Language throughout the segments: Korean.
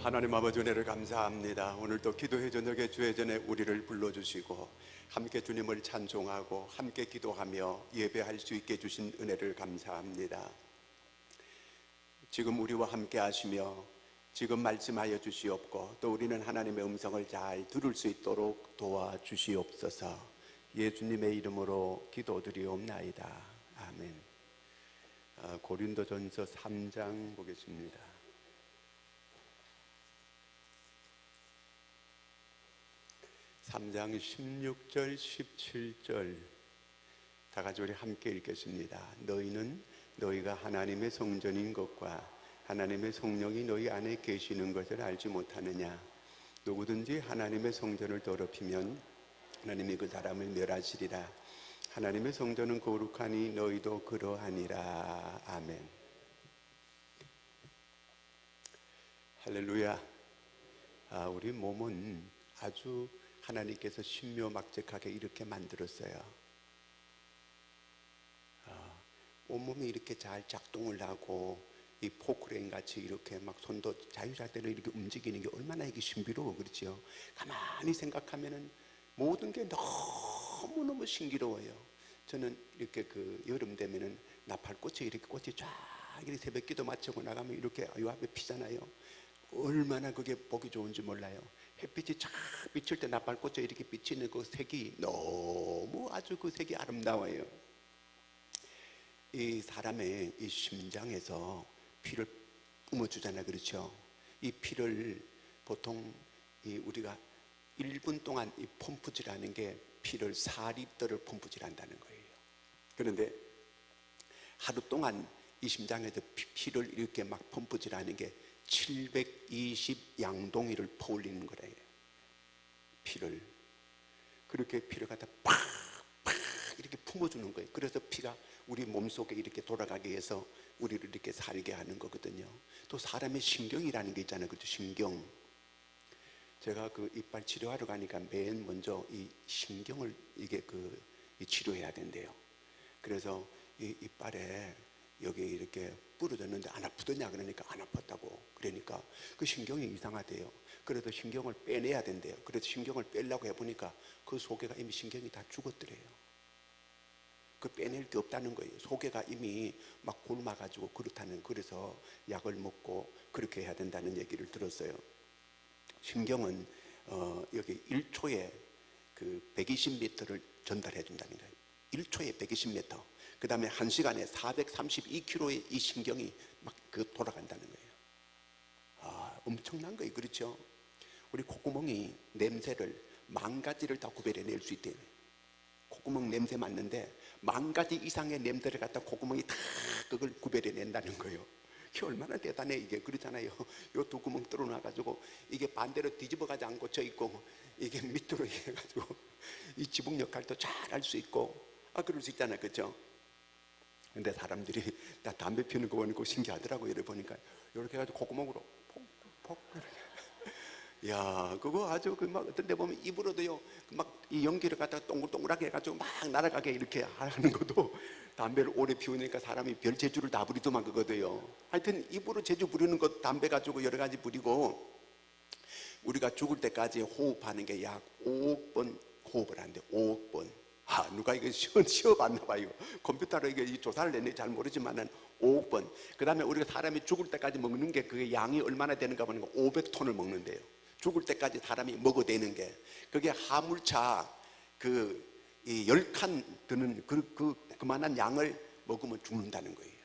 하나님 아버지 은혜를 감사합니다. 오늘도 기도회 저녁에 주의 전에 우리를 불러주시고 함께 주님을 찬송하고 함께 기도하며 예배할 수 있게 해주신 은혜를 감사합니다. 지금 우리와 함께 하시며 지금 말씀하여 주시옵고 또 우리는 하나님의 음성을 잘 들을 수 있도록 도와주시옵소서. 예수님의 이름으로 기도드리옵나이다. 아멘. 고린도전서 3장 보겠습니다. 3장 16절 17절 다 같이 우리 함께 읽겠습니다. 너희는 너희가 하나님의 성전인 것과 하나님의 성령이 너희 안에 계시는 것을 알지 못하느냐. 누구든지 하나님의 성전을 더럽히면 하나님이 그 사람을 멸하시리라. 하나님의 성전은 거룩하니 너희도 그러하니라. 아멘. 할렐루야. 우리 몸은 아주 하나님께서 신묘막측하게 이렇게 만들었어요. 온몸이 이렇게 잘 작동을 하고 이 포크레인 같이 이렇게 막 손도 자유자재로 이렇게 움직이는 게 얼마나 이게 신비로워, 그렇죠? 가만히 생각하면은 모든 게 너무너무 신기로워요. 저는 이렇게 그 여름 되면은 나팔꽃이 이렇게 꽃이 쫙 이렇게 새벽 기도 마치고 나가면 이렇게 요 앞에 피잖아요. 얼마나 그게 보기 좋은지 몰라요. 햇빛이 쫙 비칠 때 나팔꽃에 이렇게 비치는 그 색이 너무 아주 그 색이 아름다워요. 이 사람의 이 심장에서 피를 뿜어주잖아요, 그렇죠? 이 피를 보통 우리가 1분 동안 이 펌프질하는 게 피를 4리터를 펌프질한다는 거예요. 그런데 하루 동안 이 심장에서 피를 이렇게 막 펌프질하는 게 720 양동이를 퍼올리는 거래요. 피를 그렇게 피를 갖다 팍팍 이렇게 품어주는 거예요. 그래서 피가 우리 몸속에 이렇게 돌아가게 해서 우리를 이렇게 살게 하는 거거든요. 또 사람의 신경이라는 게 있잖아요, 그렇죠? 신경. 제가 그 이빨 치료하러 가니까 맨 먼저 이 신경을 이게 치료해야 된대요. 그래서 이 이빨에 여기 이렇게 부러졌는데 안 아프더냐 그러니까 안 아팠다고. 그러니까 그 신경이 이상하대요. 그래도 신경을 빼내야 된대요. 그래서 신경을 빼려고 해보니까 그 소개가 이미 신경이 다 죽었더래요. 그 빼낼 게 없다는 거예요. 소개가 이미 막 곪아가지고 그렇다는. 그래서 약을 먹고 그렇게 해야 된다는 얘기를 들었어요. 신경은 여기 1초에 그 120m를 전달해 준다는 거예요. 1초에 120m. 그 다음에 1시간에 432km의 이 신경이 막 돌아간다는 거예요. 엄청난 거예요, 그렇죠? 우리 콧구멍이 냄새를 10,000가지를 다 구별해낼 수 있대요. 콧구멍 냄새 맡는데 10,000가지 이상의 냄새를 갖다 콧구멍이 다 그걸 구별해낸다는 거예요. 이게 얼마나 대단해. 이게 그렇잖아요. 요 두 구멍 뚫어놔가지고 이게 반대로 뒤집어가지 않고 져 있고 이게 밑으로 해가지고 이 지붕 역할도 잘 할 수 있고 그럴 수 있잖아요, 그렇죠? 근데 사람들이 나 담배 피우는 거 보니까 신기하더라고요. 이렇게 보니까 이렇게 해가지고 콧구멍으로 폭폭 이렇게. 야, 그거 아주 막 어떤 데 보면 입으로도요 막 이 연기를 갖다가 동글동글하게 해가지고 막 날아가게 이렇게 하는 것도 담배를 오래 피우니까 사람이 별 재주를 다 부리더만 그거도요. 하여튼 입으로 재주 부리는 것 담배 가지고 여러 가지 부리고 우리가 죽을 때까지 호흡하는 게 약 5억 번 호흡을 한대. 5억 번. 누가 이거 시험봤나 봐요. 컴퓨터로 이게 조사를 내는지 잘 모르지만은 5억 번. 그 다음에 우리가 사람이 죽을 때까지 먹는 게 그게 양이 얼마나 되는가 보니까 500톤을 먹는데요. 죽을 때까지 사람이 먹어대는 게 그게 화물차 이 10칸 드는 그만한 양을 먹으면 죽는다는 거예요.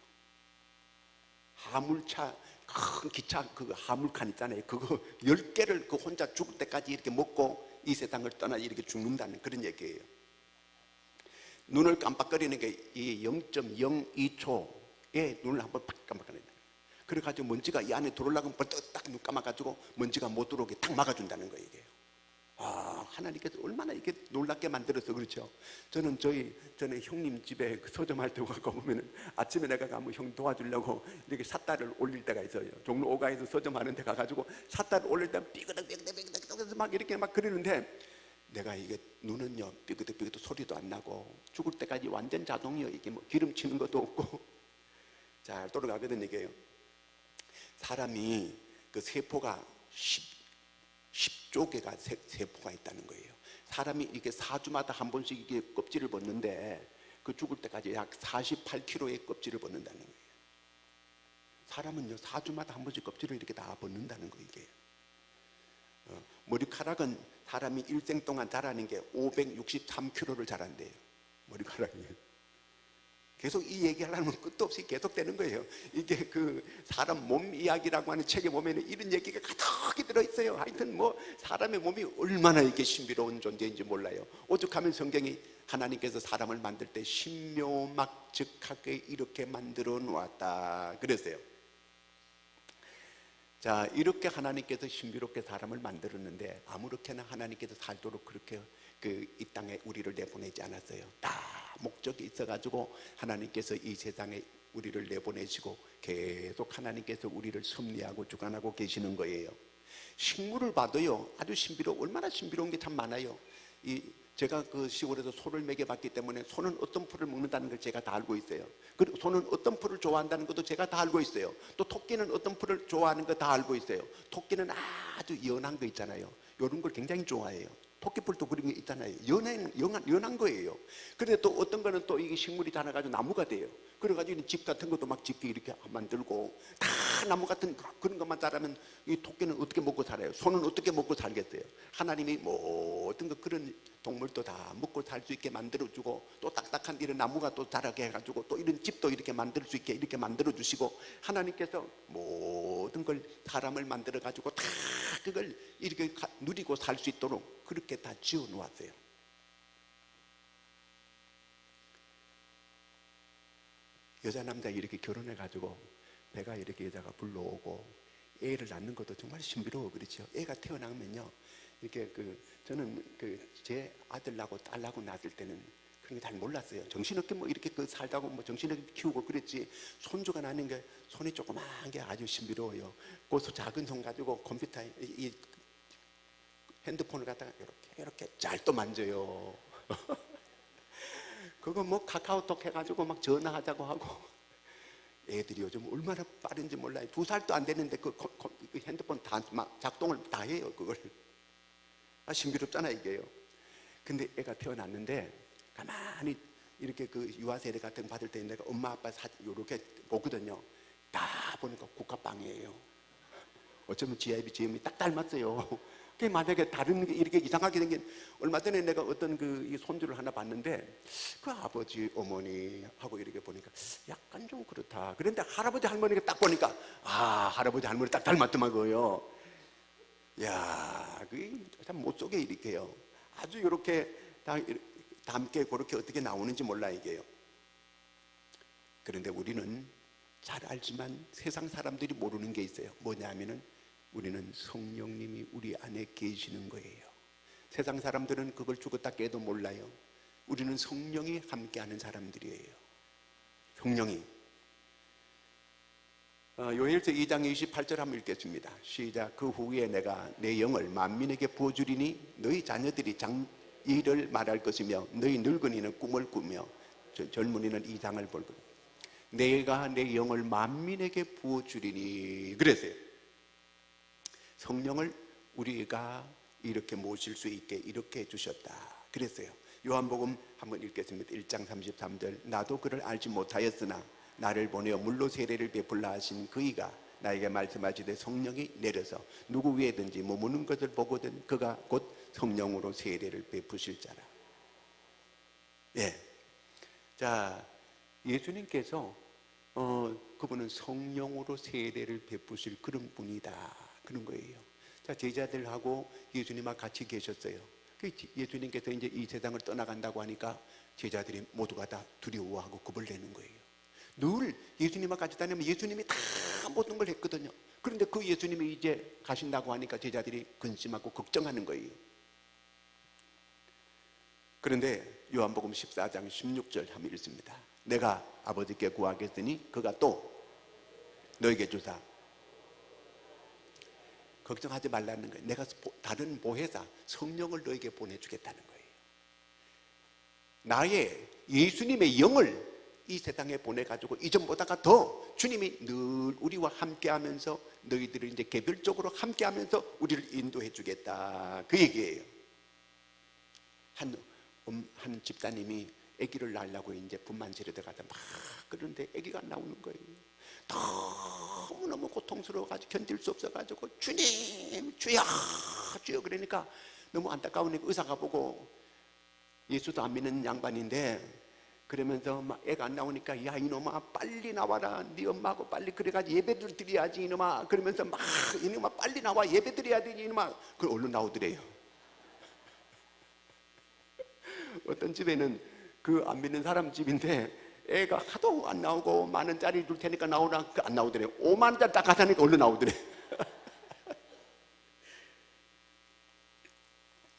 화물차 큰 기차 그 화물칸 있잖아요. 그거 10개를 그 혼자 죽을 때까지 이렇게 먹고 이 세상을 떠나 이렇게 죽는다는 그런 얘기예요. 눈을 깜빡거리는 게 이 0.02초에 눈을 한번 팍 깜빡거린다. 그래가지고 먼지가 이 안에 들어오려면 벌떡 딱 눈 감아가지고 먼지가 못 들어오게 딱 막아준다는 거예요, 이게. 하나님께서 얼마나 이게 놀랍게 만들어서 그렇죠. 저는 전에 형님 집에 서점할 때 가보면은 아침에 내가 가면 형 도와주려고 이렇게 삿다를 올릴 때가 있어요. 종로 5가에서 서점하는 데 가가지고 삿다를 올릴 때 삐그덕 막 이렇게 막 그러는데 내가 이게 눈은요 삐그덕 소리도 안 나고 죽을 때까지 완전 자동이요. 이게 뭐 기름 치는 것도 없고 잘 돌아가거든. 이게요. 사람이 그 세포가 10조 개가 세포가 있다는 거예요. 사람이 이게 4주마다 한 번씩 이게 껍질을 벗는데 그 죽을 때까지 약 48kg의 껍질을 벗는다는 거예요. 사람은요 4주마다 한 번씩 껍질을 이렇게 다 벗는다는 거예요. 이게 머리카락은 사람이 일생 동안 자라는 게 563kg를 자란대요. 머리카락이. 계속 이 얘기하려면 끝도 없이 계속 되는 거예요. 이게 그 사람 몸 이야기라고 하는 책에 보면 이런 얘기가 가득히 들어있어요. 하여튼 뭐 사람의 몸이 얼마나 이게 신비로운 존재인지 몰라요. 오죽하면 성경이 하나님께서 사람을 만들 때 신묘막측하게 이렇게 만들어 놓았다 그랬어요. 자, 이렇게 하나님께서 신비롭게 사람을 만들었는데 아무렇게나 하나님께서 살도록 그렇게 이 땅에 우리를 내보내지 않았어요. 다 목적이 있어가지고 하나님께서 이 세상에 우리를 내보내시고 계속 하나님께서 우리를 섭리하고 주관하고 계시는 거예요. 식물을 봐도요 아주 얼마나 신비로운 게 참 많아요. 제가 그 시골에서 소를 먹여봤기 때문에 소는 어떤 풀을 먹는다는 걸 제가 다 알고 있어요. 그리고 소는 어떤 풀을 좋아한다는 것도 제가 다 알고 있어요. 또 토끼는 어떤 풀을 좋아하는 거 다 알고 있어요. 토끼는 아주 연한 거 있잖아요. 이런 걸 굉장히 좋아해요. 토끼풀도 그런 게 있잖아요. 연한 거예요. 그런데 또 어떤 거는 또 이게 식물이 자라가지고 나무가 돼요. 그래가지고 집 같은 것도 막 짓게 이렇게 만들고 다 나무 같은 그런 것만 자라면 이 토끼는 어떻게 먹고 살아요? 소는 어떻게 먹고 살겠어요? 하나님이 모든 거 그런 동물도 다 먹고 살 수 있게 만들어주고 또 딱딱한 이런 나무가 또 자라게 해가지고 또 이런 집도 이렇게 만들 수 있게 이렇게 만들어주시고 하나님께서 모든 걸 사람을 만들어가지고 다 그걸 이렇게 누리고 살 수 있도록 그렇게 다 지어 놓았어요. 여자 남자 이렇게 결혼해가지고 배가 이렇게 여자가 불러오고 애를 낳는 것도 정말 신비로워. 그렇죠? 애가 태어나면요 이렇게 저는 제 아들하고 딸하고 낳았을 때는 그런 게 잘 몰랐어요. 정신없게 뭐 이렇게 살다고 뭐 정신없게 키우고 그랬지. 손주가 나는 게 손이 조그만 게 아주 신비로워요. 그 작은 손 가지고 컴퓨터에 이 핸드폰을 갖다가 이렇게 잘 또 만져요. 그거 뭐 카카오톡 해가지고 막 전화하자고 하고. 애들이 요즘 얼마나 빠른지 몰라요. 2살도 안 됐는데 그 핸드폰 다 막 작동을 다 해요. 그걸. 신비롭잖아 이게요. 근데 애가 태어났는데 가만히 이렇게 유아세례 같은 거 받을 때 내가 엄마 아빠 사진 이렇게 보거든요. 다 보니까 국화빵이에요. 어쩌면 GM이 딱 닮았어요. 그 만약에 다른 게 이렇게 이상하게 생긴, 얼마 전에 내가 어떤 이 손주를 하나 봤는데 그 아버지 어머니 하고 이렇게 보니까 약간 좀 그렇다. 그런데 할아버지 할머니가 딱 보니까 할아버지 할머니 딱 닮았더만요. 야, 그게 참 못 속에 이렇게요. 아주 이렇게 닮게 그렇게 어떻게 나오는지 몰라 이게요. 그런데 우리는 잘 알지만 세상 사람들이 모르는 게 있어요. 뭐냐면은 우리는 성령님이 우리 안에 계시는 거예요. 세상 사람들은 그걸 죽었다 깨도 몰라요. 우리는 성령이 함께하는 사람들이에요. 성령이. 요엘서 2장 28절 한번 읽겠습니다. 시작. 그 후에 내가 내 영을 만민에게 부어주리니 너희 자녀들이 장의를 말할 것이며 너희 늙은이는 꿈을 꾸며 젊은이는 이상을 볼 것이다. 내가 내 영을 만민에게 부어주리니 그랬어요. 성령을 우리가 이렇게 모실 수 있게 이렇게 해주셨다 그랬어요. 요한복음 한번 읽겠습니다. 1장 33절. 나도 그를 알지 못하였으나 나를 보내어 물로 세례를 베풀라 하신 그이가 나에게 말씀하시되 성령이 내려서 누구 위에든지 머무는 것을 보거든 그가 곧 성령으로 세례를 베푸실 자라. 예. 자, 예수님께서 그분은 성령으로 세례를 베푸실 그런 분이다 그런 거예요. 자, 제자들하고 예수님하고 같이 계셨어요. 예수님께서 이제 이 세상을 떠나간다고 하니까 제자들이 모두가 다 두려워하고 겁을 내는 거예요. 늘 예수님하고 같이 다니면 예수님이 다 모든 걸 했거든요. 그런데 그 예수님이 이제 가신다고 하니까 제자들이 근심하고 걱정하는 거예요. 그런데 요한복음 14장 16절 한번 읽습니다. 내가 아버지께 구하겠으니 그가 또 너에게 주사. 걱정하지 말라는 거예요. 내가 다른 보혜사 성령을 너에게 보내주겠다는 거예요. 나의 예수님의 영을 이 세상에 보내가지고 이전보다가 더 주님이 늘 우리와 함께하면서 너희들을 이제 개별적으로 함께하면서 우리를 인도해 주겠다, 그 얘기예요. 한 집사님이 아기를 낳으려고 이제 분만실에 들어가서 막 그런데 아기가 안 나오는 거예요. 너무너무 고통스러워가지고 견딜 수 없어가지고 주님 주여 주여 그러니까 너무 안타까우니까 의사가 보고, 예수도 안 믿는 양반인데 그러면서 막 애가 안 나오니까 야 이놈아 빨리 나와라, 네 엄마하고 빨리 그래가지고 예배를 드려야지 이놈아, 그러면서 막 이놈아 빨리 나와 예배 드려야 되지 이놈아, 그걸 얼른 나오더래요. 어떤 집에는 그 안 믿는 사람 집인데 애가 하도 안 나오고 만 원짜리 줄 테니까 나오라, 안 나오더래요. 5만 원짜리 딱 가자니까 얼른 나오더래.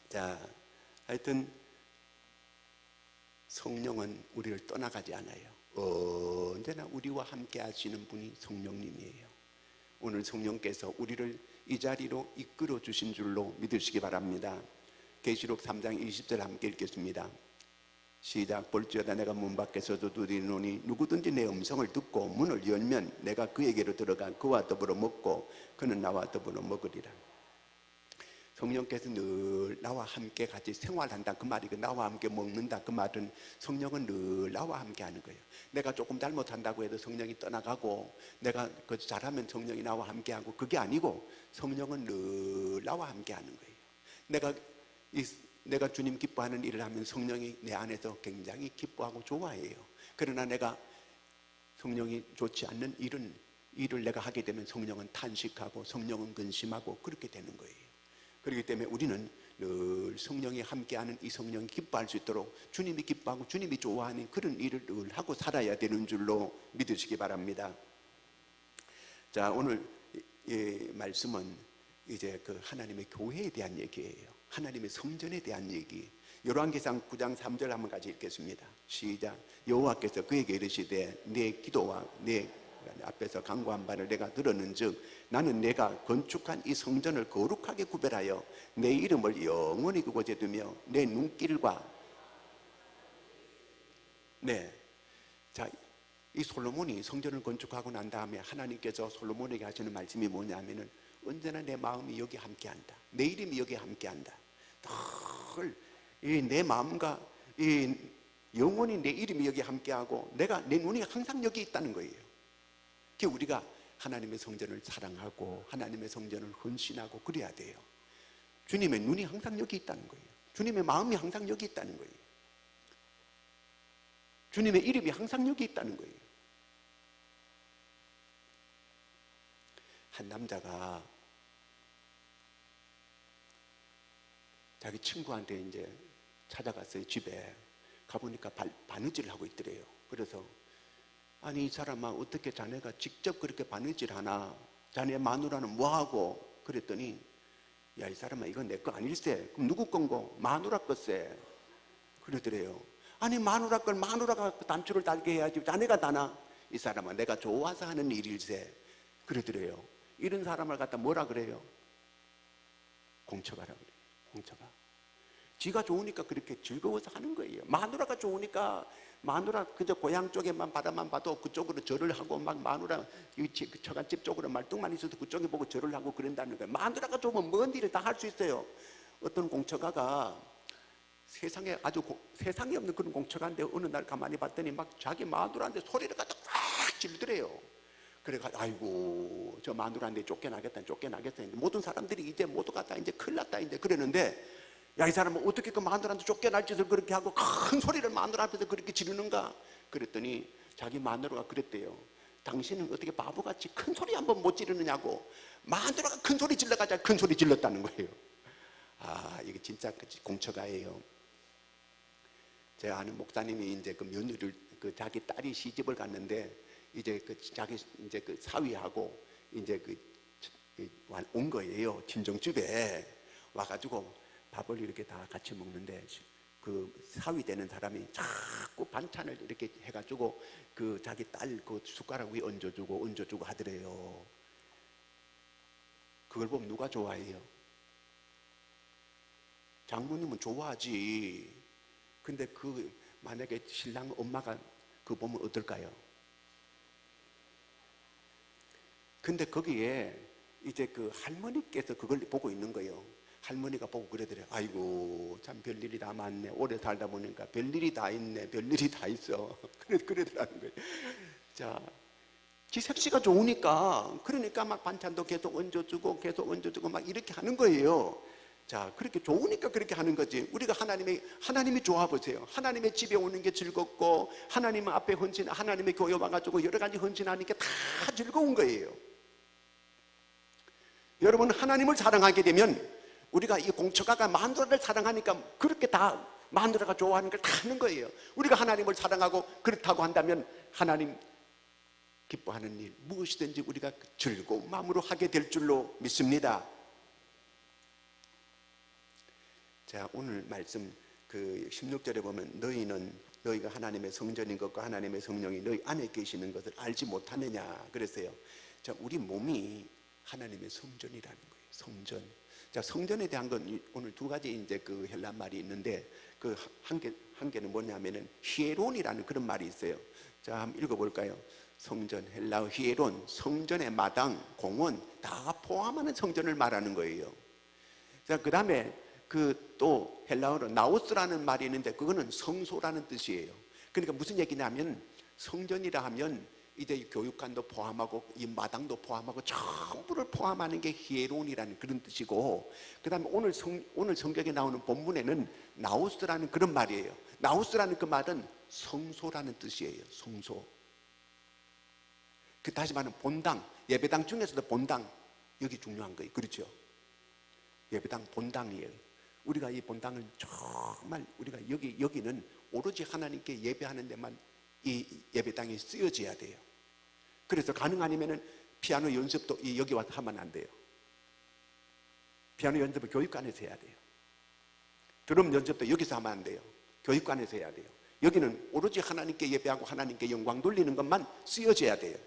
자, 하여튼 성령은 우리를 떠나가지 않아요. 언제나 우리와 함께 하시는 분이 성령님이에요. 오늘 성령께서 우리를 이 자리로 이끌어 주신 줄로 믿으시기 바랍니다. 계시록 3장 20절 함께 읽겠습니다. 시작. 볼지어다 내가 문 밖에서도 두드리노니 누구든지 내 음성을 듣고 문을 열면 내가 그에게로 들어가 그와 더불어 먹고 그는 나와 더불어 먹으리라. 성령께서 늘 나와 함께 같이 생활한다 그 말이고, 나와 함께 먹는다 그 말은 성령은 늘 나와 함께 하는 거예요. 내가 조금 잘못한다고 해도 성령이 떠나가고 내가 그 잘하면 성령이 나와 함께 하고, 그게 아니고 성령은 늘 나와 함께 하는 거예요. 내가 주님 기뻐하는 일을 하면 성령이 내 안에서 굉장히 기뻐하고 좋아해요. 그러나 내가 성령이 좋지 않는 일을 내가 하게 되면 성령은 탄식하고 성령은 근심하고 그렇게 되는 거예요. 그렇기 때문에 우리는 늘 성령이 함께하는 이 성령이 기뻐할 수 있도록 주님이 기뻐하고 주님이 좋아하는 그런 일을 늘 하고 살아야 되는 줄로 믿으시기 바랍니다. 자, 오늘 이 말씀은 이제 그 하나님의 교회에 대한 얘기예요. 하나님의 성전에 대한 얘기. 열왕기상 9장 3절 한번 같이 읽겠습니다. 시작. 여호와께서 그에게 이르시되 내 기도와 내 앞에서 간구한 바를 내가 들었는즉 나는 내가 건축한 이 성전을 거룩하게 구별하여 내 이름을 영원히 그곳에 두며 내 눈길과 자, 이 솔로몬이 성전을 건축하고 난 다음에 하나님께서 솔로몬에게 하시는 말씀이 뭐냐면은 언제나 내 마음이 여기 함께한다, 내 이름이 여기 함께한다. 늘 내 마음과 영원히 내 이름이 여기 함께하고 내 눈이 항상 여기 있다는 거예요. 그 우리가 하나님의 성전을 사랑하고 하나님의 성전을 헌신하고 그래야 돼요. 주님의 눈이 항상 여기 있다는 거예요. 주님의 마음이 항상 여기 있다는 거예요. 주님의 이름이 항상 여기 있다는 거예요. 한 남자가 자기 친구한테 이제 찾아갔어요. 집에 가보니까 바느질을 하고 있더래요. 그래서 아니 이 사람아 어떻게 자네가 직접 그렇게 바느질 하나, 자네 마누라는 뭐하고? 그랬더니 야 이 사람아 이건 내 거 아닐세. 그럼 누구 건고? 마누라 것세. 그러더래요. 아니 마누라 걸 마누라가 단추를 달게 해야지 자네가 다나? 이 사람아 내가 좋아서 하는 일일세. 그러더래요. 이런 사람을 갖다 뭐라 그래요? 공처가라 그래요. 공처가. 지가 좋으니까 그렇게 즐거워서 하는 거예요. 마누라가 좋으니까 마누라 그저 고향 쪽에만 바다만 봐도 그쪽으로 절을 하고 막 마누라 그 처갓집 쪽으로 말뚝만 있어도 그쪽에 보고 절을 하고 그런다는 거예요. 마누라가 좋으면 뭔 일을 다 할 수 있어요. 어떤 공처가가 세상에 세상에 없는 그런 공처가인데 어느 날 가만히 봤더니 막 자기 마누라한테 소리를 갖다 꽉 질더래요. 그래가지고 아이고 저 마누라한테 쫓겨나겠다 모든 사람들이 이제 모두가 다 이제 큰일 났다 이제 그러는데, 야 이 사람은 어떻게 그 마누라한테 쫓겨날 짓을 그렇게 하고 큰 소리를 마누라 앞에서 그렇게 지르는가? 그랬더니 자기 마누라가 그랬대요. 당신은 어떻게 바보같이 큰 소리 한번 못 지르느냐고. 마누라가 큰 소리 질러가지고 큰 소리 질렀다는 거예요. 아 이게 진짜 공처가예요. 제가 아는 목사님이 이제 그 며느리를 자기 딸이 시집을 갔는데 이제 자기 이제 사위하고 이제 온 거예요. 친정집에 와가지고 밥을 이렇게 다 같이 먹는데 그 사위 되는 사람이 자꾸 반찬을 이렇게 해가지고 자기 딸 숟가락 위에 얹어주고 하더래요. 그걸 보면 누가 좋아해요? 장모님은 좋아하지. 근데 만약에 신랑 엄마가 그거 보면 어떨까요? 근데 거기에 이제 그 할머니께서 그걸 보고 있는 거예요. 할머니가 보고 그러더래요. 아이고 참 별일이 다 많네. 오래 살다 보니까 별일이 다 있네. 별일이 다 있어. 그러더라는 거예요. 자, 지 색시가 좋으니까, 그러니까 막 반찬도 계속 얹어주고 막 이렇게 하는 거예요. 자, 그렇게 좋으니까 그렇게 하는 거지. 우리가 하나님이 좋아 보세요. 하나님의 집에 오는 게 즐겁고, 하나님 앞에 하나님의 교회 와가지고 여러 가지 헌신하는 게 다 즐거운 거예요. 여러분, 하나님을 사랑하게 되면 우리가 이 공처가가 마누라를 사랑하니까 그렇게 다 마누라가 좋아하는 걸 다 하는 거예요. 우리가 하나님을 사랑하고 그렇다고 한다면 하나님 기뻐하는 일 무엇이든지 우리가 즐거운 마음으로 하게 될 줄로 믿습니다. 자, 오늘 말씀 그 16절에 보면 너희가 하나님의 성전인 것과 하나님의 성령이 너희 안에 계시는 것을 알지 못하느냐 그랬어요. 자, 우리 몸이 하나님의 성전이라는 거예요. 성전. 자, 성전에 대한 건 오늘 두 가지 이제 그 헬라 말이 있는데, 그 한 개는 뭐냐면은 히에론이라는 그런 말이 있어요. 자, 한번 읽어볼까요? 성전, 헬라어 히에론, 성전의 마당, 공원 다 포함하는 성전을 말하는 거예요. 자, 그 다음에 그 또 헬라어로 나우스라는 말이 있는데 그거는 성소라는 뜻이에요. 그러니까 무슨 얘기냐면 성전이라 하면 이제 교육관도 포함하고 이 마당도 포함하고 전부를 포함하는 게 히에론이라는 그런 뜻이고, 그 다음에 오늘 성경에 나오는 본문에는 나우스라는 그런 말이에요. 나우스라는 그 말은 성소라는 뜻이에요. 성소. 그 다시 말하면 본당, 예배당 중에서도 본당, 여기 중요한 거예요. 그렇죠? 예배당 본당이에요. 우리가 이 본당은 정말 우리가 여기는 오로지 하나님께 예배하는 데만 이 예배당이 쓰여져야 돼요. 그래서 가능 아니면은 피아노 연습도 여기 와서 하면 안 돼요. 피아노 연습을 교육관에서 해야 돼요. 드럼 연습도 여기서 하면 안 돼요. 교육관에서 해야 돼요. 여기는 오로지 하나님께 예배하고 하나님께 영광 돌리는 것만 쓰여져야 돼요.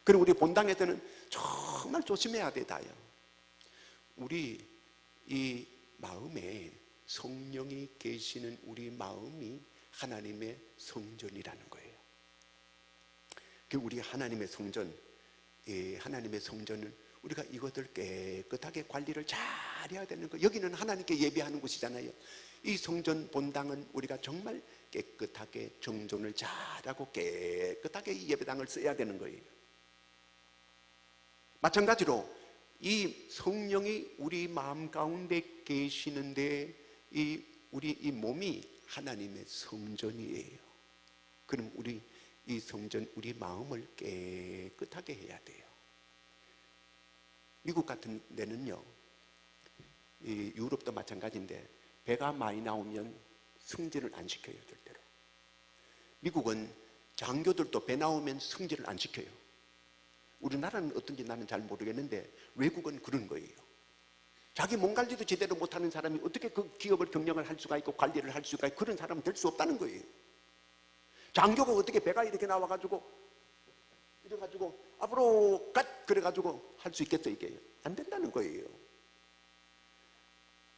그리고 우리 본당에서는 정말 조심해야 돼요. 우리 이 마음에 성령이 계시는 우리 마음이 하나님의 성전이라는 거예요. 그 우리 하나님의 성전, 하나님의 성전은 우리가 이것들 깨끗하게 관리를 잘 해야 되는 거예요. 여기는 하나님께 예배하는 곳이잖아요. 이 성전 본당은 우리가 정말 깨끗하게 정돈을 잘하고 깨끗하게 이 예배당을 써야 되는 거예요. 마찬가지로 이 성령이 우리 마음 가운데 계시는데 우리 이 몸이 하나님의 성전이에요. 그럼 우리 이 성전, 우리 마음을 깨끗하게 해야 돼요. 미국 같은 데는요, 이 유럽도 마찬가지인데 배가 많이 나오면 승진을 안 시켜요, 절대로. 미국은 장교들도 배 나오면 승진을 안 시켜요. 우리나라는 어떤지 나는 잘 모르겠는데 외국은 그런 거예요. 자기 몸 관리도 제대로 못하는 사람이 어떻게 그 기업을 경영을 할 수가 있고 관리를 할 수가 있고 그런 사람은 될 수 없다는 거예요. 장교가 어떻게 배가 이렇게 나와가지고 이래가지고 앞으로 그래가지고 할 수 있겠어? 이게 안 된다는 거예요.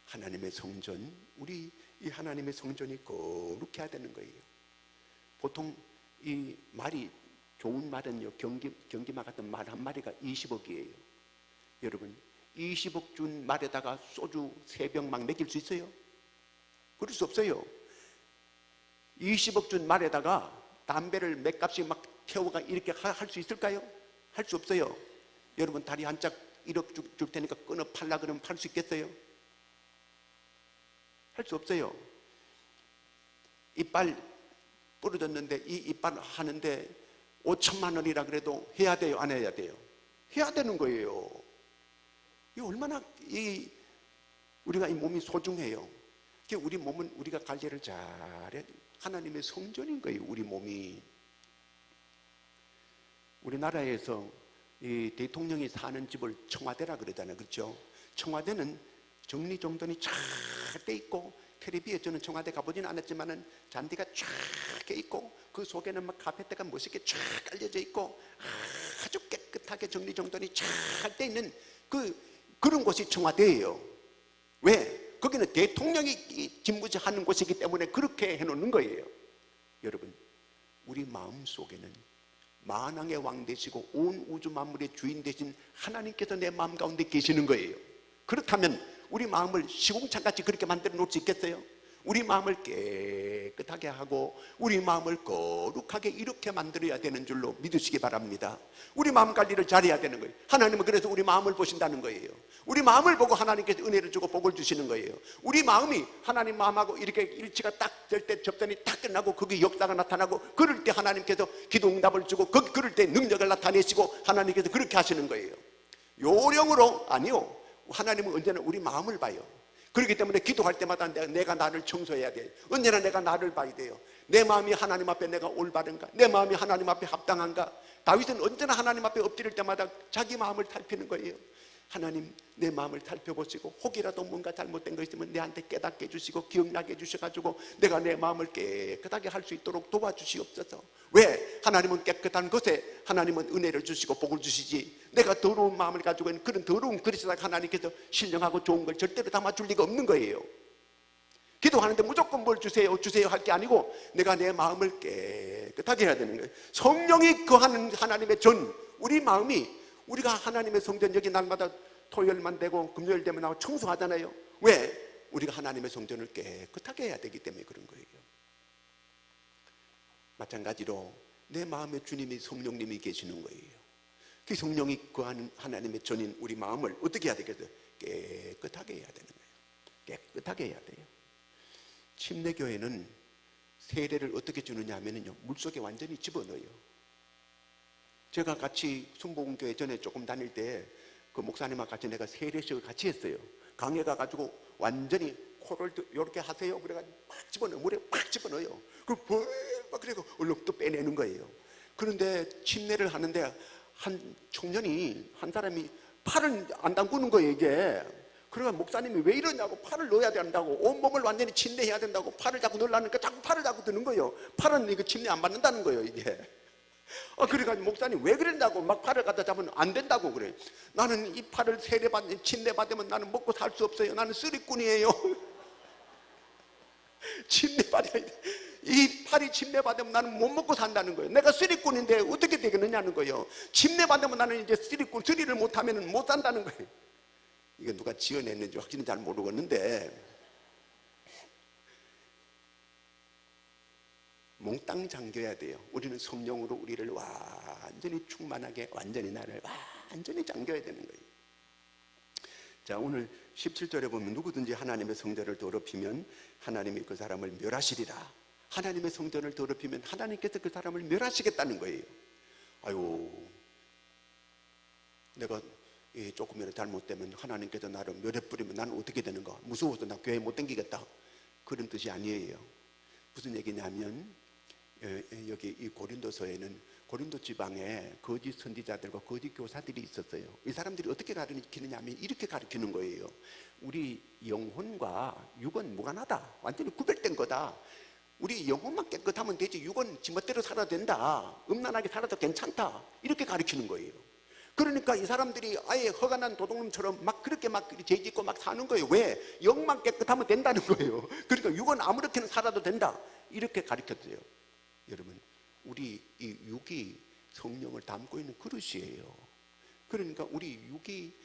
하나님의 성전, 우리 이 하나님의 성전이 거룩해야 되는 거예요. 보통 이 말이 좋은 말은요, 경기말 같은 말 한 마리가 20억이에요. 여러분, 20억 준 말에다가 소주 3병 막 먹일 수 있어요? 그럴 수 없어요. 20억 준 말에다가 담배를 몇 값씩 막 태워가 이렇게 할 수 있을까요? 할 수 없어요. 여러분, 다리 한 짝 1억 줄 테니까 끊어 팔라 그러면 팔 수 있겠어요? 할 수 없어요. 이빨 부러졌는데 이 이빨 하는데 5천만 원이라 그래도 해야 돼요? 안 해야 돼요? 해야 되는 거예요. 이 얼마나 우리가 이 몸이 소중해요. 우리 몸은 우리가 관리를 잘해. 하나님의 성전인 거예요, 우리 몸이. 우리나라에서 이 대통령이 사는 집을 청와대라 그러잖아요. 그렇죠? 청와대는 정리정돈이 쫙 돼 있고, 텔레비에 저는 청와대 가보지는 않았지만은 잔디가 쫙 돼 있고 그 속에는 막 카페트가 멋있게 쫙 깔려져 있고 아주 깨끗하게 정리정돈이 쫙 돼 있는 그런 곳이 청와대예요. 왜? 거기는 대통령이 집무지하는 곳이기 때문에 그렇게 해놓는 거예요. 여러분, 우리 마음 속에는 만왕의 왕 되시고 온 우주 만물의 주인 되신 하나님께서 내 마음 가운데 계시는 거예요. 그렇다면 우리 마음을 시궁창같이 그렇게 만들어 놓을 수 있겠어요? 우리 마음을 깨끗하게 하고 우리 마음을 거룩하게 이렇게 만들어야 되는 줄로 믿으시기 바랍니다. 우리 마음 관리를 잘해야 되는 거예요. 하나님은 그래서 우리 마음을 보신다는 거예요. 우리 마음을 보고 하나님께서 은혜를 주고 복을 주시는 거예요. 우리 마음이 하나님 마음하고 이렇게 일치가 딱 될 때 접선이 딱 끝나고 거기 역사가 나타나고 그럴 때 하나님께서 기도 응답을 주고 그럴 때 능력을 나타내시고 하나님께서 그렇게 하시는 거예요. 요령으로 아니요. 하나님은 언제나 우리 마음을 봐요. 그렇기 때문에 기도할 때마다 내가 나를 청소해야 돼요. 언제나 내가 나를 봐야 돼요. 내 마음이 하나님 앞에 내가 올바른가? 내 마음이 하나님 앞에 합당한가? 다윗은 언제나 하나님 앞에 엎드릴 때마다 자기 마음을 살피는 거예요. 하나님, 내 마음을 살펴보시고 혹이라도 뭔가 잘못된 거 있으면 내한테 깨닫게 해주시고 기억나게 해주셔가지고 내가 내 마음을 깨끗하게 할 수 있도록 도와주시옵소서. 왜? 하나님은 깨끗한 것에 하나님은 은혜를 주시고 복을 주시지, 내가 더러운 마음을 가지고 있는 그런 더러운 그릇에다가 하나님께서 신령하고 좋은 걸 절대로 담아줄 리가 없는 거예요. 기도하는데 무조건 뭘 주세요 할 게 아니고 내가 내 마음을 깨끗하게 해야 되는 거예요. 성령이 거하는 하나님의 전, 우리 마음이, 우리가 하나님의 성전 여기 날마다 토요일만 되고 금요일 되면 나와 청소하잖아요. 왜? 우리가 하나님의 성전을 깨끗하게 해야 되기 때문에 그런 거예요. 마찬가지로 내 마음에 주님이 성령님이 계시는 거예요. 그 성령이 거하는 하나님의 전인 우리 마음을 어떻게 해야 되겠어요? 깨끗하게 해야 되는 거예요. 깨끗하게 해야 돼요. 침례교회는 세례를 어떻게 주느냐 하면요, 물속에 완전히 집어넣어요. 제가 같이 순복음교회 전에 조금 다닐 때 그 목사님하고 같이 내가 세례식을 같이 했어요. 강에 가가지고 완전히 코를 이렇게 하세요. 그래가지고 막 집어넣어요. 물에 막 집어넣어요. 그리고 막 그래서 얼른 또 빼내는 거예요. 그런데 침례를 하는데 한 청년이, 한 사람이 팔을 안 담그는 거예요, 이게. 그러니까 목사님이 왜 이러냐고, 팔을 넣어야 된다고, 온몸을 완전히 침례해야 된다고 팔을 자꾸 넣으려니까 자꾸 팔을 자꾸 드는 거예요. 팔은 이거 침례 안 받는다는 거예요, 이게. 그래가지고 목사님 왜 그랬냐고, 막 팔을 갖다 잡으면 안 된다고 그래. 나는 이 팔을 침례 받으면 나는 먹고 살 수 없어요. 나는 쓰리꾼이에요. 침례 받아야 돼. 이 팔이 침례 받으면 나는 못 먹고 산다는 거예요. 내가 쓰리꾼인데 어떻게 되겠느냐는 거예요. 침례 받으면 나는 이제 쓰리꾼, 쓰리를 못하면 못 산다는 거예요. 이거 누가 지어냈는지 확실히 잘 모르겠는데, 몽땅 잠겨야 돼요. 우리는 성령으로 우리를 완전히 충만하게, 완전히 나를 완전히 잠겨야 되는 거예요. 자, 오늘 17절에 보면 누구든지 하나님의 성전을 더럽히면 하나님이 그 사람을 멸하시리라. 하나님의 성전을 더럽히면 하나님께서 그 사람을 멸하시겠다는 거예요. 아유, 내가 조금이라도 잘못되면 하나님께서 나를 멸해버리면 나는 어떻게 되는가? 무서워서 나 교회 못 다니겠다. 그런 뜻이 아니에요. 무슨 얘기냐면, 여기 이 고린도서에는 고린도 지방에 거짓 선지자들과 거짓 교사들이 있었어요. 이 사람들이 어떻게 가르치느냐 하면 이렇게 가르치는 거예요. 우리 영혼과 육은 무관하다. 완전히 구별된 거다. 우리 영혼만 깨끗하면 되지, 육은 지멋대로 살아도 된다. 음란하게 살아도 괜찮다. 이렇게 가르치는 거예요. 그러니까 이 사람들이 아예 허가난 도둑놈처럼 막 그렇게 막 죄짓고 막 사는 거예요. 왜? 영만 깨끗하면 된다는 거예요. 그러니까 육은 아무렇게나 살아도 된다. 이렇게 가르쳤어요. 여러분, 우리 이 육이 성령을 담고 있는 그릇이에요. 그러니까 우리 육이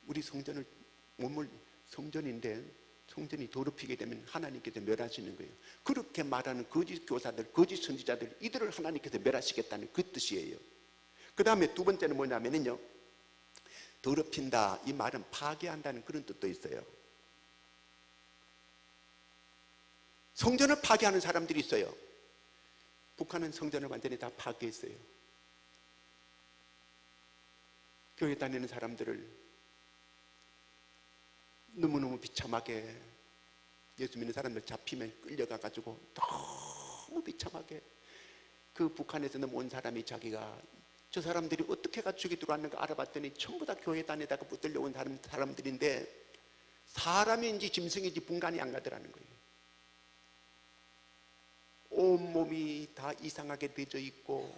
우리 성전을, 몸을 성전인데 성전이 더럽히게 되면 하나님께서 멸하시는 거예요. 그렇게 말하는 거짓 교사들, 거짓 선지자들, 이들을 하나님께서 멸하시겠다는 그 뜻이에요. 그 다음에 두 번째는 뭐냐면요, 더럽힌다, 이 말은 파괴한다는 그런 뜻도 있어요. 성전을 파괴하는 사람들이 있어요. 북한은 성전을 완전히 다 파괴했어요. 교회 다니는 사람들을 너무너무 비참하게, 예수 믿는 사람들 잡히면 끌려가가지고 너무 비참하게, 그 북한에서 넘어온 사람이 자기가 저 사람들이 어떻게 가축이 들어왔는가 알아봤더니 전부 다 교회 다니다가 붙들려 온 사람들인데 사람인지 짐승인지 분간이 안 가더라는 거예요. 온몸이 다 이상하게 되어 있고,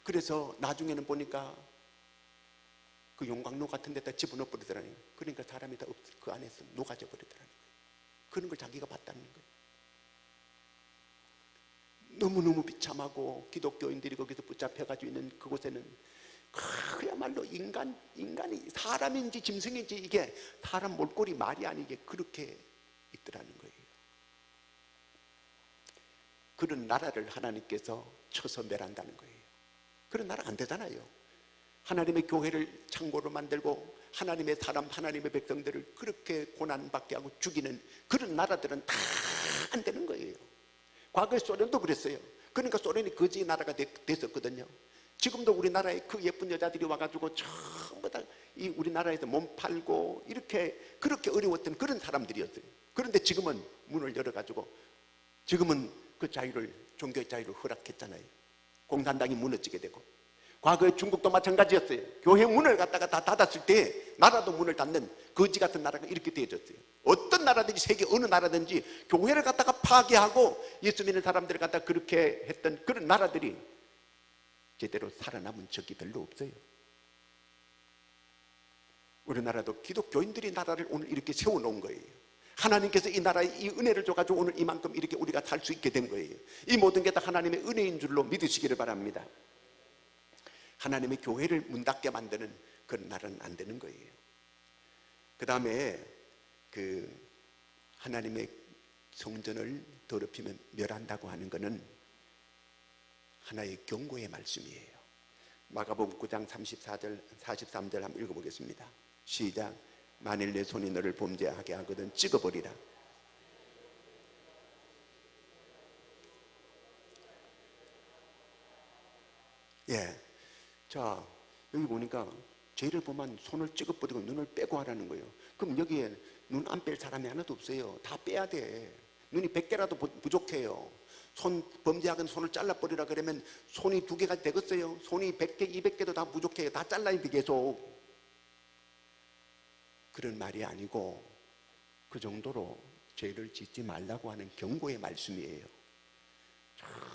그래서 나중에는 보니까 그 용광로 같은 데다 집어넣어 버리더라는 거예요. 그러니까 사람이 다 그 안에서 녹아져 버리더라는 거예요. 그런 걸 자기가 봤다는 거예요. 너무너무 비참하고 기독교인들이 거기서 붙잡혀가지고 있는 그곳에는 그야말로 인간이 사람인지 짐승인지 이게 사람 몰골이 말이 아니게 그렇게 있더라는 거예요. 그런 나라를 하나님께서 쳐서 멸한다는 거예요. 그런 나라 안 되잖아요. 하나님의 교회를 창고로 만들고 하나님의 사람, 하나님의 백성들을 그렇게 고난받게 하고 죽이는 그런 나라들은 다 안 되는 거예요. 과거에 소련도 그랬어요. 그러니까 소련이 거지 나라가 됐었거든요. 지금도 우리나라에 그 예쁜 여자들이 와가지고 전부 다 이 우리나라에서 몸 팔고 이렇게 그렇게 어려웠던 그런 사람들이었어요. 그런데 지금은 문을 열어가지고 지금은 그 자유를, 종교의 자유를 허락했잖아요. 공산당이 무너지게 되고. 과거에 중국도 마찬가지였어요. 교회 문을 갖다가 다 닫았을 때 나라도 문을 닫는 거지 같은 나라가 이렇게 되어졌어요. 어떤 나라든지 세계 어느 나라든지 교회를 갖다가 파괴하고 예수 믿는 사람들을 갖다가 그렇게 했던 그런 나라들이 제대로 살아남은 적이 별로 없어요. 우리나라도 기독교인들이 나라를 오늘 이렇게 세워놓은 거예요. 하나님께서 이 나라에 이 은혜를 줘가지고 오늘 이만큼 이렇게 우리가 살 수 있게 된 거예요. 이 모든 게 다 하나님의 은혜인 줄로 믿으시기를 바랍니다. 하나님의 교회를 문 닫게 만드는 그런 나라는 안 되는 거예요. 그 다음에 그 하나님의 성전을 더럽히면 멸한다고 하는 것은 하나의 경고의 말씀이에요. 마가복음 9장 34절 43절 한번 읽어보겠습니다. 시작. 만일 내 손이 너를 범죄하게 하거든 찍어버리라. 예. 자, 여기 보니까 죄를 보면 손을 찍어버리고 눈을 빼고 하라는 거예요. 그럼 여기에 눈 안 뺄 사람이 하나도 없어요. 다 빼야 돼. 눈이 100개라도 부족해요. 손 범죄하건 손을 잘라버리라 그러면 손이 2개가 되겠어요? 손이 100개, 200개도 다 부족해요. 다 잘라야 돼 계속. 그런 말이 아니고 그 정도로 죄를 짓지 말라고 하는 경고의 말씀이에요.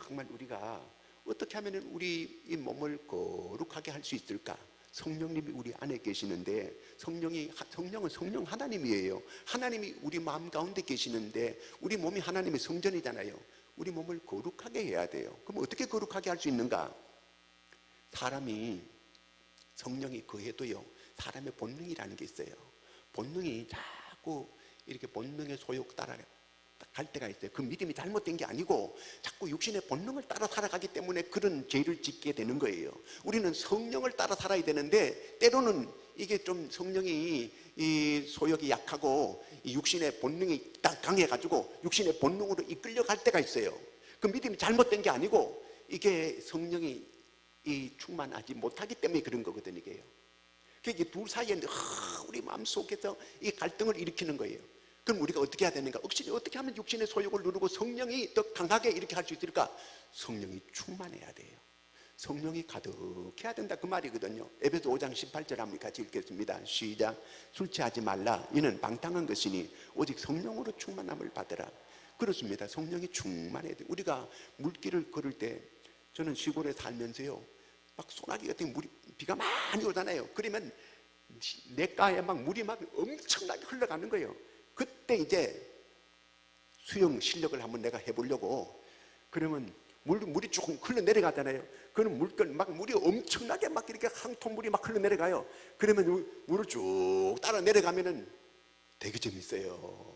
정말 우리가 어떻게 하면 우리 이 몸을 거룩하게 할 수 있을까? 성령님이 우리 안에 계시는데 성령은 성령 하나님이에요. 하나님이 우리 마음 가운데 계시는데 우리 몸이 하나님의 성전이잖아요. 우리 몸을 거룩하게 해야 돼요. 그럼 어떻게 거룩하게 할 수 있는가? 사람이 성령이 거해도요 사람의 본능이라는 게 있어요. 본능이 자꾸 이렇게 본능의 소욕 따라 갈 때가 있어요. 그 믿음이 잘못된 게 아니고 자꾸 육신의 본능을 따라 살아가기 때문에 그런 죄를 짓게 되는 거예요. 우리는 성령을 따라 살아야 되는데 때로는 이게 좀 성령이 이 소욕이 약하고 이 육신의 본능이 딱 강해가지고 육신의 본능으로 이끌려갈 때가 있어요. 그 믿음이 잘못된 게 아니고 이게 성령이 충만하지 못하기 때문에 그런 거거든요. 이게요. 그게 둘 사이에 우리 마음속에서 이 갈등을 일으키는 거예요. 그럼 우리가 어떻게 해야 되는가? 어떻게 하면 육신의 소욕을 누르고 성령이 더 강하게 이렇게 할 수 있을까? 성령이 충만해야 돼요. 성령이 가득해야 된다 그 말이거든요. 에베소 5장 18절 한번 같이 읽겠습니다. 시작. 술 취하지 말라. 이는 방탕한 것이니 오직 성령으로 충만함을 받으라. 그렇습니다. 성령이 충만해야 돼요. 우리가 물길을 걸을 때 저는 시골에 살면서요 막 소나기 같은 비가 많이 오잖아요. 그러면 냇가에 막 물이 막 엄청나게 흘러가는 거예요. 그때 이제 수영 실력을 한번 내가 해보려고 그러면 물이 조금 흘러내려가잖아요. 그럼 물이 엄청나게 막 이렇게 한 통 물이 막 흘러내려가요. 그러면 물을 쭉 따라 내려가면은 되게 재밌어요.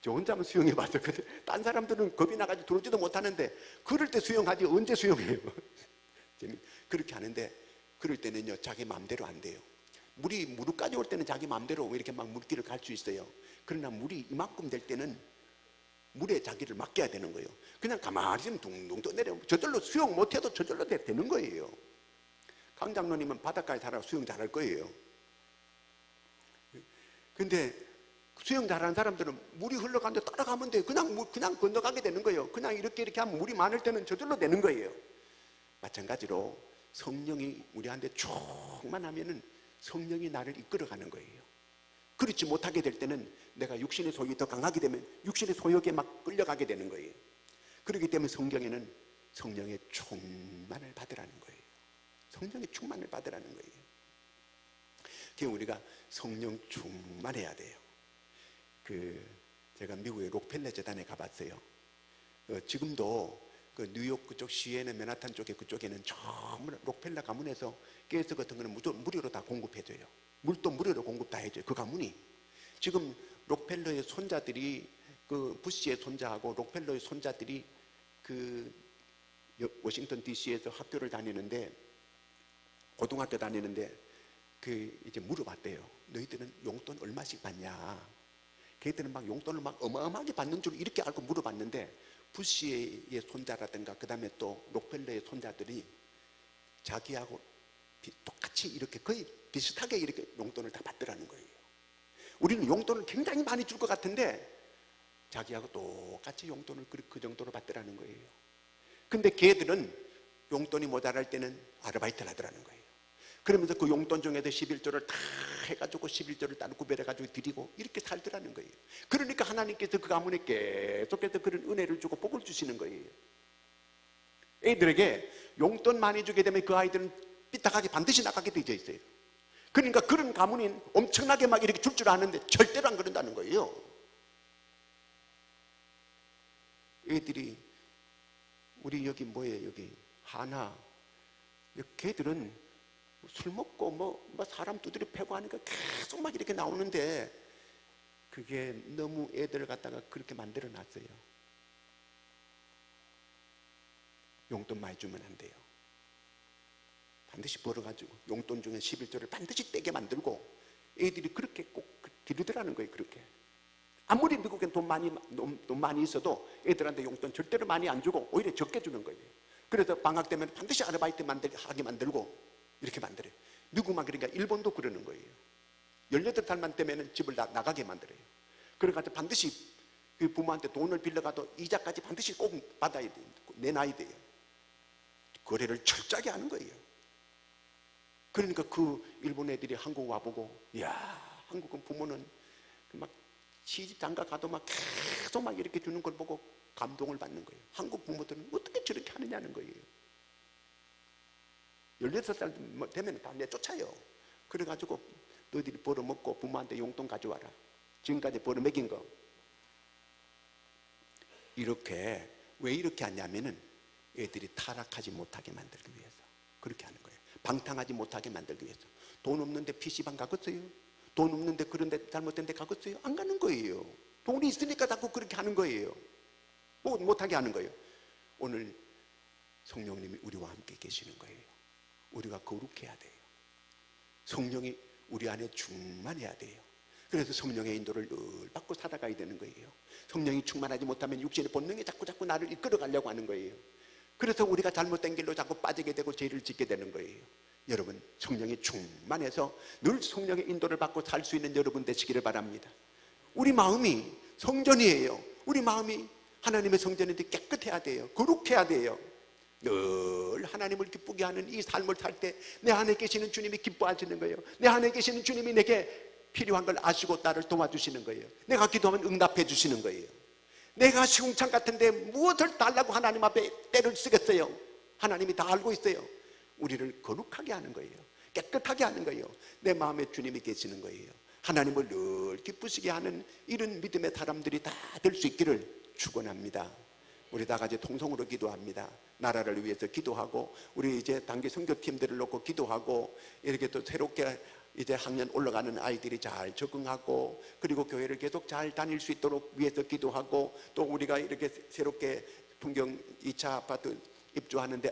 저 혼자만 수영해봤죠. 딴 사람들은 겁이 나가지고 들어오지도 못하는데 그럴 때 수영하지 언제 수영해요? 그렇게 하는데 그럴 때는요 자기 마음대로 안 돼요. 물이 무릎까지 올 때는 자기 마음대로 이렇게 막 물길을 갈 수 있어요. 그러나 물이 이만큼 될 때는 물에 자기를 맡겨야 되는 거예요. 그냥 가만히 있으면 둥둥 떠내려. 저절로 수영 못해도 저절로 되는 거예요. 강 장로님은 바닷가에 살아 수영 잘할 거예요. 근데 수영 잘하는 사람들은 물이 흘러가는데 따라가면 돼요. 그냥 건너가게 되는 거예요. 그냥 이렇게 하면 물이 많을 때는 저절로 되는 거예요. 마찬가지로 성령이 우리한테 충만하면은 성령이 나를 이끌어가는 거예요. 그렇지 못하게 될 때는 내가 육신의 소욕이 더 강하게 되면 육신의 소욕에 막 끌려가게 되는 거예요. 그렇기 때문에 성경에는 성령의 충만을 받으라는 거예요. 성령의 충만을 받으라는 거예요. 그래서 우리가 성령 충만해야 돼요. 제가 미국의 록펠러 재단에 가봤어요. 지금도 그 뉴욕 그쪽 시에는 맨하탄 쪽에 그쪽에는 전부 록펠러 가문에서 가스 같은 거는 무료로 다 공급해줘요. 물도 무료로 공급 다 해줘요. 그 가문이 지금 록펠러의 손자들이 그 부시의 손자하고 록펠러의 손자들이 그 워싱턴 DC에서 학교를 다니는데 고등학교 다니는데 그 이제 물어봤대요. 너희들은 용돈 얼마씩 받냐? 걔들은 막 용돈을 막 어마어마하게 받는 줄 이렇게 알고 물어봤는데 부시의 손자라든가 그 다음에 또 록펠러의 손자들이 자기하고 똑같이 이렇게 거의 비슷하게 이렇게 용돈을 다 받더라는 거예요. 우리는 용돈을 굉장히 많이 줄 것 같은데 자기하고 똑같이 용돈을 그 정도로 받더라는 거예요. 근데 걔들은 용돈이 모자랄 때는 아르바이트를 하더라는 거예요. 그러면서 그 용돈 중에서 11조를 다 해가지고 11조를 따로 구별해가지고 드리고 이렇게 살더라는 거예요. 그러니까 하나님께서 그 가문에 계속해서 그런 은혜를 주고 복을 주시는 거예요. 애들에게 용돈 많이 주게 되면 그 아이들은 삐딱하게 반드시 나가게 되어 있어요. 그러니까 그런 가문이 엄청나게 막 이렇게 줄 아는데 절대로 안 그런다는 거예요. 애들이 우리 여기 뭐예요? 여기 하나 걔들은 술 먹고 뭐 사람 두드려 패고 하니까 계속 막 이렇게 나오는데 그게 너무 애들을 갖다가 그렇게 만들어 놨어요. 용돈 많이 주면 안 돼요. 반드시 벌어가지고 용돈 중에 11조를 반드시 떼게 만들고 애들이 그렇게 꼭 기르더라는 거예요. 그렇게 아무리 미국엔 돈 많이 있어도 애들한테 용돈 절대로 많이 안 주고 오히려 적게 주는 거예요. 그래서 방학 되면 반드시 아르바이트 하게 만들고 이렇게 만들어요. 미국만 그러니까 일본도 그러는 거예요. 18살만 되면 집을 나가게 만들어요. 그래가지고 반드시 그 부모한테 돈을 빌려가도 이자까지 반드시 꼭 받아야 돼요. 내놔야 돼요. 거래를 철저하게 하는 거예요. 그러니까 그 일본 애들이 한국 와보고 이야 한국은 부모는 막 시집 장가 가도 막 계속 막 이렇게 주는 걸 보고 감동을 받는 거예요. 한국 부모들은 어떻게 저렇게 하느냐는 거예요. 16살 되면 다 내쫓아요. 그래가지고 너희들이 벌어먹고 부모한테 용돈 가져와라. 지금까지 벌어먹인 거. 이렇게 왜 이렇게 하냐면은 애들이 타락하지 못하게 만들기 위해서 그렇게 하는 거예요. 방탕하지 못하게 만들기 위해서. 돈 없는데 PC방 가겠어요? 돈 없는데 그런데 잘못된 데 가겠어요? 안 가는 거예요. 돈이 있으니까 자꾸 그렇게 하는 거예요. 못하게 하는 거예요. 오늘 성령님이 우리와 함께 계시는 거예요. 우리가 거룩해야 돼요. 성령이 우리 안에 충만해야 돼요. 그래서 성령의 인도를 늘 받고 살아가야 되는 거예요. 성령이 충만하지 못하면 육신의 본능이 자꾸 나를 이끌어 가려고 하는 거예요. 그래서 우리가 잘못된 길로 자꾸 빠지게 되고 죄를 짓게 되는 거예요. 여러분 성령이 충만해서 늘 성령의 인도를 받고 살 수 있는 여러분 되시기를 바랍니다. 우리 마음이 성전이에요. 우리 마음이 하나님의 성전인데 깨끗해야 돼요. 거룩해야 돼요. 늘 하나님을 기쁘게 하는 이 삶을 살 때 내 안에 계시는 주님이 기뻐하시는 거예요. 내 안에 계시는 주님이 내게 필요한 걸 아시고 나를 도와주시는 거예요. 내가 기도하면 응답해 주시는 거예요. 내가 시궁창 같은데 무엇을 달라고 하나님 앞에 때를 쓰겠어요? 하나님이 다 알고 있어요. 우리를 거룩하게 하는 거예요. 깨끗하게 하는 거예요. 내 마음에 주님이 계시는 거예요. 하나님을 늘 기쁘시게 하는 이런 믿음의 사람들이 다 될 수 있기를 축원합니다. 우리 다 같이 통성으로 기도합니다. 나라를 위해서 기도하고 우리 이제 단기 선교팀들을 놓고 기도하고 이렇게 또 새롭게 이제 학년 올라가는 아이들이 잘 적응하고 그리고 교회를 계속 잘 다닐 수 있도록 위해서 기도하고 또 우리가 이렇게 새롭게 풍경 2차 아파트 입주하는데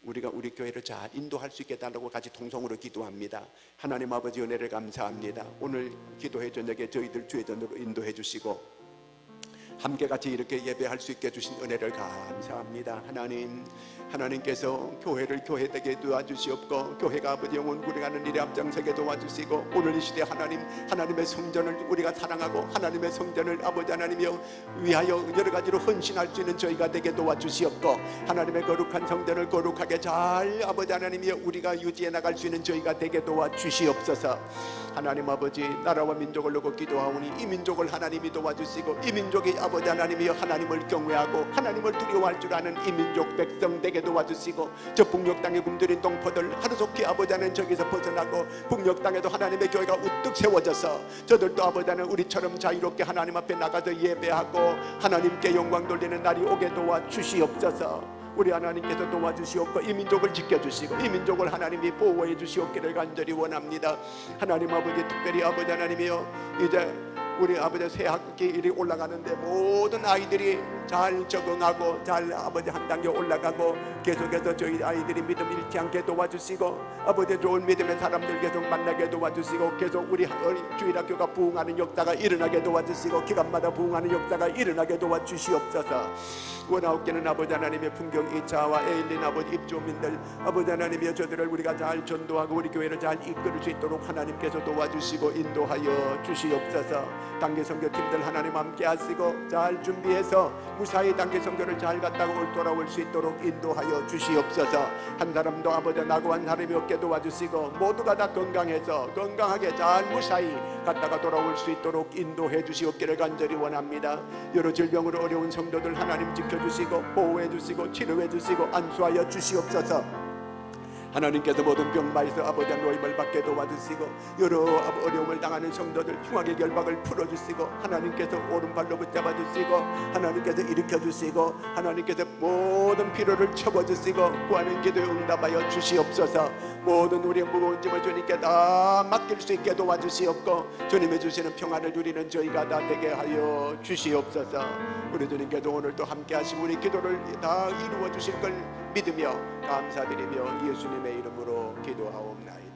우리가 우리 교회를 잘 인도할 수 있게 해달라고 같이 통성으로 기도합니다. 하나님 아버지 은혜를 감사합니다. 오늘 기도회 저녁에 저희들 주의 전으로 인도해 주시고 함께 같이 이렇게 예배할 수 있게 해주신 은혜를 감사합니다. 하나님께서 교회를 교회되게 도와주시옵고 교회가 아버지 영혼 구령하는 일에 앞장서게 도와주시고 오늘 이 시대 하나님의 성전을 우리가 사랑하고 하나님의 성전을 아버지 하나님이여 위하여 여러 가지로 헌신할 수 있는 저희가 되게 도와주시옵고 하나님의 거룩한 성전을 거룩하게 잘 아버지 하나님이여 우리가 유지해 나갈 수 있는 저희가 되게 도와주시옵소서. 하나님 아버지 나라와 민족을 놓고 기도하오니 이 민족을 하나님이 도와주시고 이 민족이 아버지 하나님이여 하나님을 경외하고 하나님을 두려워할 줄 아는 이 민족 백성 되게 도와주시고 저 북녘 땅에 굶주린 동포들 하루속히 아버지 하나님 저기서 벗어나고 북녘 땅에도 하나님의 교회가 우뚝 세워져서 저들도 아버지 하나님 우리처럼 자유롭게 하나님 앞에 나가서 예배하고 하나님께 영광 돌리는 날이 오게 도와주시옵소서. 우리 하나님께서 도와주시옵고 이 민족을 지켜주시고 이 민족을 하나님이 보호해 주시옵기를 간절히 원합니다. 하나님 아버지, 특별히 아버지 하나님이여, 이제 우리 아버지 새 학기 일이 올라가는데 모든 아이들이 잘 적응하고 잘 아버지 한 단계 올라가고 계속해서 저희 아이들이 믿음 잃지 않게 도와주시고 아버지 좋은 믿음의 사람들 계속 만나게 도와주시고 계속 우리 주일학교가 부흥하는 역사가 일어나게 도와주시고 기간마다 부흥하는 역사가 일어나게 도와주시옵소서. 원하옵기는 아버지 하나님의 풍경 2차와 에일린 아버지 입주민들 아버지 하나님의 저들을 우리가 잘 전도하고 우리 교회를 잘 이끌을 수 있도록 하나님께서 도와주시고 인도하여 주시옵소서. 단기 선교팀들 하나님 함께 하시고 잘 준비해서 무사히 단기 선교를 잘 갔다가 돌아올 수 있도록 인도하여 주시옵소서. 한 사람도 아버지 나고 한 사람이 없게 도와주시고 모두가 다 건강해서 건강하게 잘 무사히 갔다가 돌아올 수 있도록 인도해 주시옵기를 간절히 원합니다. 여러 질병으로 어려운 성도들 하나님 지켜주시고 보호해 주시고 치료해 주시고 안수하여 주시옵소서. 하나님께서 모든 병마에서 아버지 노임을 받게 도와주시고 여러 어려움을 당하는 성도들 흉악의 결박을 풀어주시고 하나님께서 오른발로 붙잡아 주시고 하나님께서 일으켜 주시고 하나님께서 모든 피로를 쳐버주시고 구하는 기도에 응답하여 주시옵소서. 모든 우리의 무거운 짐을 주님께 다 맡길 수 있게 도와주시옵고 주님이 주시는 평안을 누리는 저희가 다 되게 하여 주시옵소서. 우리 주님께서 오늘도 함께 하시고 우리 기도를 다 이루어 주실 걸 믿으며 감사드리며 예수님의 이름으로 기도하옵나이다.